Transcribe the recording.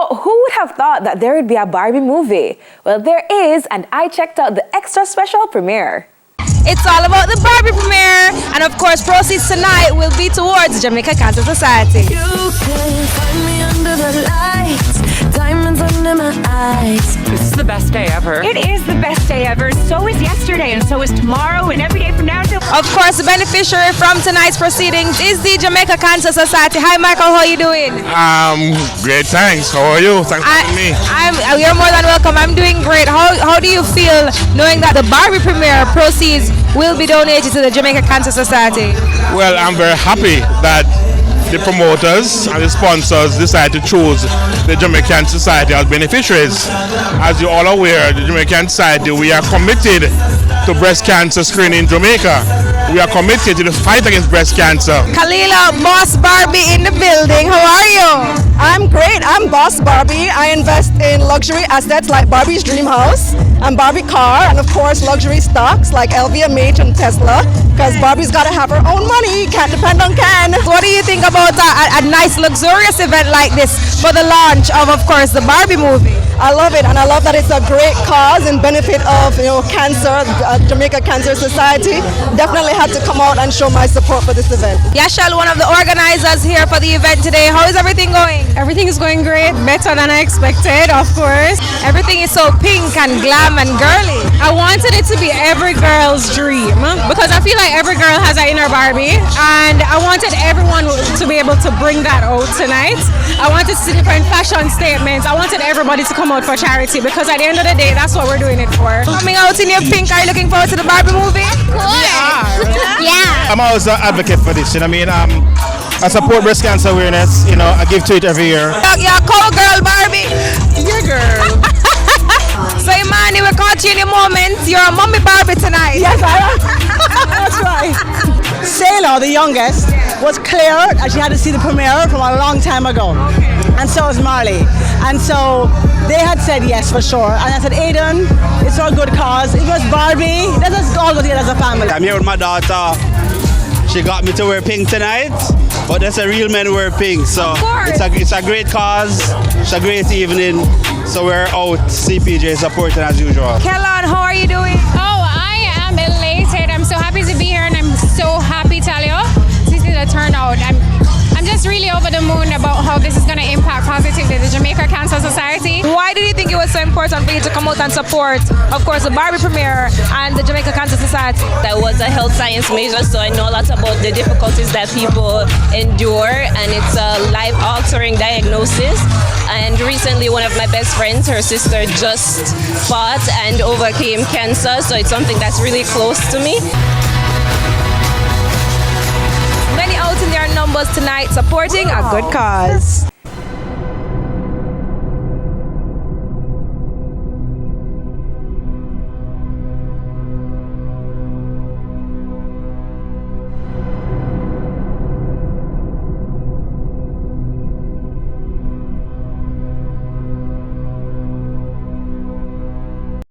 So who would have thought that there would be a Barbie movie? Well, there is, and I checked out the extra special premiere. It's all about the Barbie premiere, and of course proceeds tonight will be towards Jamaica Cancer Society. You can find me under the lights, diamonds under my eyes. This is the best day ever. It is the best day ever. So is yesterday, and so is tomorrow, and every day from now till... Of course, the beneficiary from tonight's proceedings is the Jamaica Cancer Society. Hi, Michael. How are you doing? Great. Thanks. How are you? Thanks for having me. You're more than welcome. I'm doing great. How do you feel knowing that the Barbie premiere proceeds will be donated to the Jamaica Cancer Society? Well, I'm very happy that the promoters and the sponsors decided to choose the Jamaican Society as beneficiaries. As you're all aware, the Jamaican Society, we are committed to breast cancer screening in Jamaica. We are committed to the fight against breast cancer. Kalila, Boss Barbie in the building. How are you? I'm great. I'm Boss Barbie. I invest in luxury assets like Barbie's Dream House and Barbie Car, and of course luxury stocks like LVMH and Tesla, because Barbie's got to have her own money. Can't depend on Ken. What do you think about a nice luxurious event like this for the launch of course, the Barbie movie? I love it, and I love that it's a great cause in benefit of cancer, Jamaica Cancer Society. Definitely had to come out and show my support for this event. Yashal, one of the organizers here for the event today. How is everything going? Everything is going great, better than I expected, of course. Everything is so pink and glam and girly. I wanted it to be every girl's dream because I feel like every girl has an inner Barbie, and I wanted everyone to be able to bring that out tonight. I wanted to see different fashion statements. I wanted everybody to come out for charity because at the end of the day, that's what we're doing it for. Coming out in your pink, are you looking forward to the Barbie movie? Yeah. I'm always an advocate for this, I support breast cancer awareness, I give to it every year. You're a cowgirl, Barbie. Yeah, girl. So Imani, we caught you in your moment. You're a mommy Barbie tonight. Yes, I am. That's right. Sailor, the youngest, was clear that she had to see the premiere from a long time ago. And so is Marley. And so they had said yes for sure. And I said, Aiden, it's for a good cause. It was Barbie. Let us all go together as a family. I'm here with my daughter. She got me to wear pink tonight, but there's a real men wear pink, so it's a great cause, it's a great evening, so we're out CPJ supporting as usual. Kellan, how are you doing? Oh, I am elated. I'm so happy to be here, and I'm so happy, Talia, to see the turnout. I'm just really over the moon about how this is going to impact positively the Jamaica Cancer Society. Why did you think it was so important for you to come out and support, of course, the Barbie premiere and the Jamaica Cancer Society? I was a health science major, so I know a lot about the difficulties that people endure, and it's a life-altering diagnosis. And recently, one of my best friends, her sister, just fought and overcame cancer, so it's something that's really close to me. Many out in their numbers tonight supporting a good cause.